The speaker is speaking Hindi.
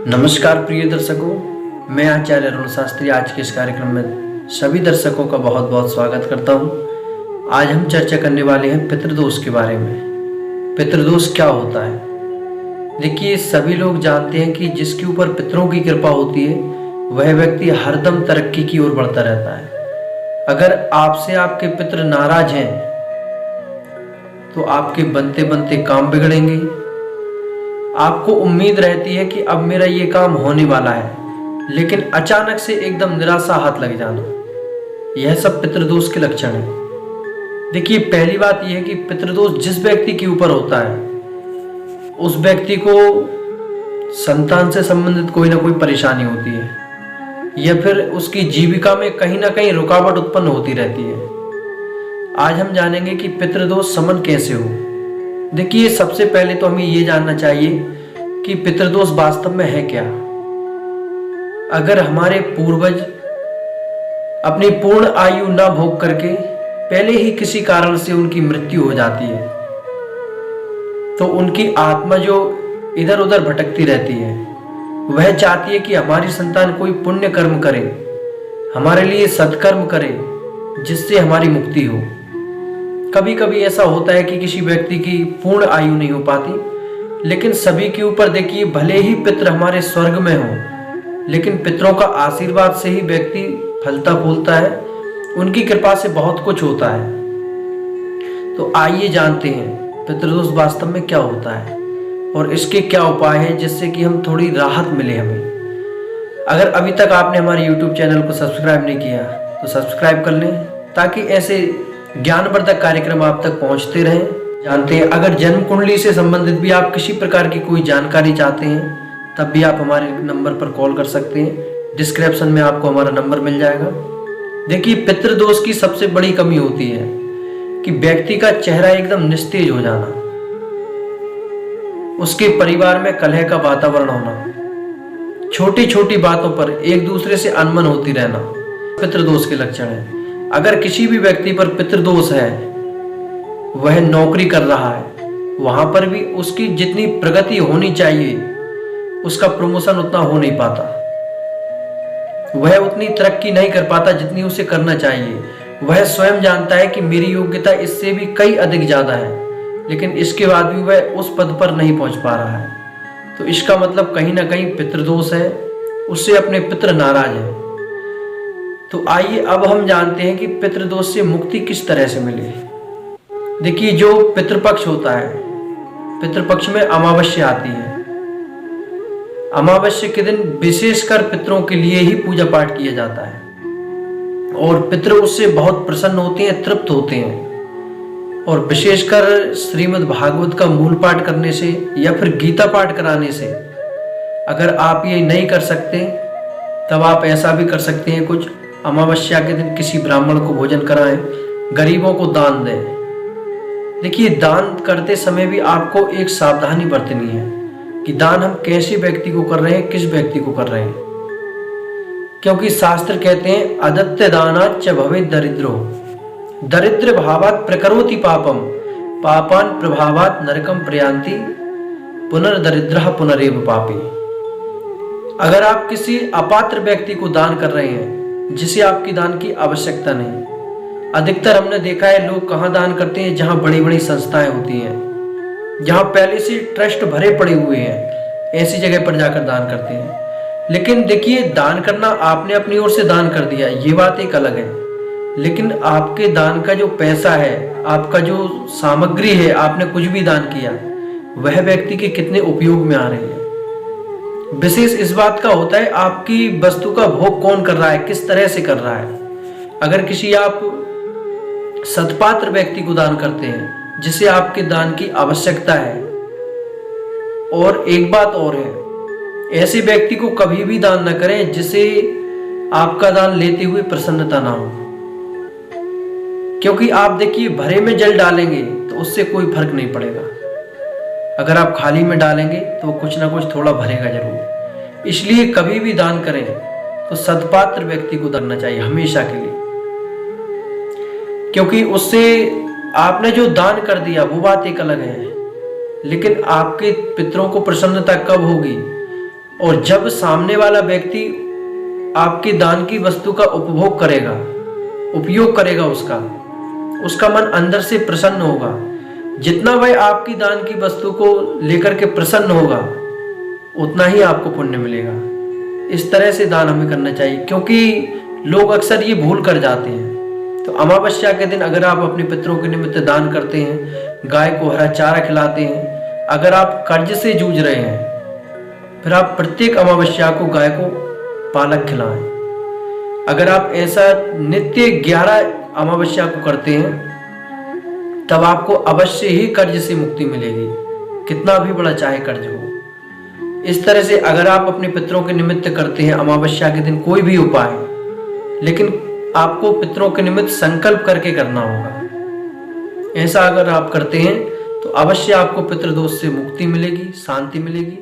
नमस्कार प्रिय दर्शकों, मैं आचार्य अरुण शास्त्री आज के इस कार्यक्रम में सभी दर्शकों का बहुत बहुत स्वागत करता हूं। आज हम चर्चा करने वाले हैं पितृदोष के बारे में। पितृदोष क्या होता है? देखिए, सभी लोग जानते हैं कि जिसके ऊपर पितरों की कृपा होती है वह व्यक्ति हरदम तरक्की की ओर बढ़ता रहता है। अगर आपसे आपके पितृ नाराज हैं तो आपके बनते बनते काम बिगड़ेंगे। आपको उम्मीद रहती है कि अब मेरा ये काम होने वाला है, लेकिन अचानक से एकदम निराशा हाथ लग जाना, यह सब पितृदोष के लक्षण है। देखिए, पहली बात यह है कि पितृदोष जिस व्यक्ति के ऊपर होता है उस व्यक्ति को संतान से संबंधित कोई ना कोई परेशानी होती है या फिर उसकी जीविका में कहीं ना कहीं रुकावट उत्पन्न होती रहती है। आज हम जानेंगे कि पितृदोष शमन कैसे हो। देखिए, सबसे पहले तो हमें ये जानना चाहिए कि पितृदोष वास्तव में है क्या। अगर हमारे पूर्वज अपनी पूर्ण आयु न भोग करके पहले ही किसी कारण से उनकी मृत्यु हो जाती है तो उनकी आत्मा जो इधर उधर भटकती रहती है वह चाहती है कि हमारी संतान कोई पुण्य कर्म करे, हमारे लिए सत्कर्म करे जिससे हमारी मुक्ति हो। कभी कभी ऐसा होता है कि किसी व्यक्ति की पूर्ण आयु नहीं हो पाती, लेकिन सभी के ऊपर देखिए, भले ही पितृ हमारे स्वर्ग में हो लेकिन पितरों का आशीर्वाद से ही व्यक्ति फलता फूलता है, उनकी कृपा से बहुत कुछ होता है। तो आइए जानते हैं पितृदोष वास्तव में क्या होता है और इसके क्या उपाय हैं जिससे कि हम थोड़ी राहत मिले हमें। अगर अभी तक आपने हमारे YouTube चैनल को सब्सक्राइब नहीं किया तो सब्सक्राइब कर लें ताकि ऐसे ज्ञानवर्धक कार्यक्रम आप तक पहुंचते रहें। जानते हैं, अगर जन्म कुंडली से संबंधित भी आप किसी प्रकार की कोई जानकारी चाहते हैं तब भी आप हमारे नंबर पर कॉल कर सकते हैं। डिस्क्रिप्शन में आपको हमारा नंबर मिल जाएगा। देखिए, पितृदोष की सबसे बड़ी कमी होती है कि व्यक्ति का चेहरा एकदम निस्तेज हो जाना, उसके परिवार में कलह का वातावरण होना, छोटी छोटी बातों पर एक दूसरे से अनबन होती रहना पितृदोष के लक्षण है। अगर किसी भी व्यक्ति पर पितृदोष है, वह नौकरी कर रहा है, वहां पर भी उसकी जितनी प्रगति होनी चाहिए उसका प्रमोशन उतना हो नहीं पाता, वह उतनी तरक्की नहीं कर पाता जितनी उसे करना चाहिए। वह स्वयं जानता है कि मेरी योग्यता इससे भी कई अधिक ज्यादा है, लेकिन इसके बाद भी वह उस पद पर नहीं पहुंच पा रहा है। तो इसका मतलब कहीं ना कहीं पितृदोष है, उससे अपने पितृ नाराज है। तो आइए अब हम जानते हैं कि पितृदोष से मुक्ति किस तरह से मिले। देखिए, जो पितृपक्ष होता है, पितृपक्ष में अमावस्या आती है। अमावस्या के दिन विशेषकर पितरों के लिए ही पूजा पाठ किया जाता है और पितृ उससे बहुत प्रसन्न होते हैं, तृप्त होते हैं। और विशेषकर श्रीमद् भागवत का मूल पाठ करने से या फिर गीता पाठ कराने से, अगर आप ये नहीं कर सकते तब आप ऐसा भी कर सकते हैं, कुछ अमावस्या के दिन किसी ब्राह्मण को भोजन कराएं, गरीबों को दान दें। देखिए, दान करते समय भी आपको एक सावधानी बरतनी है कि दान हम कैसे व्यक्ति को कर रहे हैं, किस व्यक्ति को कर रहे हैं। क्योंकि शास्त्र कहते हैं अदत्य दानाच्च भवेत् दरिद्रो, दरिद्र भावात् प्रकरोति पापम, पापान प्रभावात् नरकम प्रयान्ति, पुनर्दरिद्रः पुनरेव पापी। अगर आप किसी अपात्र व्यक्ति को दान कर रहे हैं जिसे आपकी दान की आवश्यकता नहीं, अधिकतर हमने देखा है लोग कहाँ दान करते हैं, जहां बड़ी बड़ी संस्थाएं होती हैं, जहां पहले से ट्रस्ट भरे पड़े हुए हैं, ऐसी जगह पर जाकर दान करते हैं। लेकिन देखिए, दान करना आपने अपनी ओर से दान कर दिया, ये बात एक अलग है, लेकिन आपके दान का जो पैसा है, आपका जो सामग्री है, आपने कुछ भी दान किया, वह व्यक्ति के कितने उपयोग में आ रही है। विशेष इस बात का होता है आपकी वस्तु का भोग कौन कर रहा है, किस तरह से कर रहा है। अगर किसी आप सत्पात्र व्यक्ति को दान करते हैं जिसे आपके दान की आवश्यकता है, और एक बात और है, ऐसे व्यक्ति को कभी भी दान न करें जिसे आपका दान लेते हुए प्रसन्नता ना हो। क्योंकि आप देखिए, भरे में जल डालेंगे तो उससे कोई फर्क नहीं पड़ेगा, अगर आप खाली में डालेंगे तो कुछ ना कुछ थोड़ा भरेगा जरूर। इसलिए कभी भी दान करें तो सत्पात्र व्यक्ति को करना चाहिए हमेशा के लिए, क्योंकि उससे आपने जो दान कर दिया वो बात एक अलग है, लेकिन आपके पितरों को प्रसन्नता कब होगी और जब सामने वाला व्यक्ति आपके दान की वस्तु का उपभोग करेगा, उपयोग करेगा, उसका मन अंदर से प्रसन्न होगा। जितना वह आपकी दान की वस्तु को लेकर के प्रसन्न होगा, उतना ही आपको पुण्य मिलेगा। इस तरह से दान हमें करना चाहिए, क्योंकि लोग अक्सर ये भूल कर जाते हैं। तो अमावस्या के दिन अगर आप अपने पितरों के निमित्त दान करते हैं, गाय को हरा चारा खिलाते हैं, अगर आप कर्ज से जूझ रहे हैं, फिर आप प्रत्येक अमावस्या को गाय को पालक खिलाएं। अगर आप ऐसा नित्य 11 अमावस्या को करते हैं, तब आपको अवश्य ही कर्ज से मुक्ति मिलेगी, कितना भी बड़ा चाहे कर्ज हो। इस तरह से अगर आप अपने पितरों के निमित्त करते हैं अमावस्या के दिन कोई भी उपाय, लेकिन आपको पितरों के निमित्त संकल्प करके करना होगा। ऐसा अगर आप करते हैं तो अवश्य आपको पितृदोष से मुक्ति मिलेगी, शांति मिलेगी।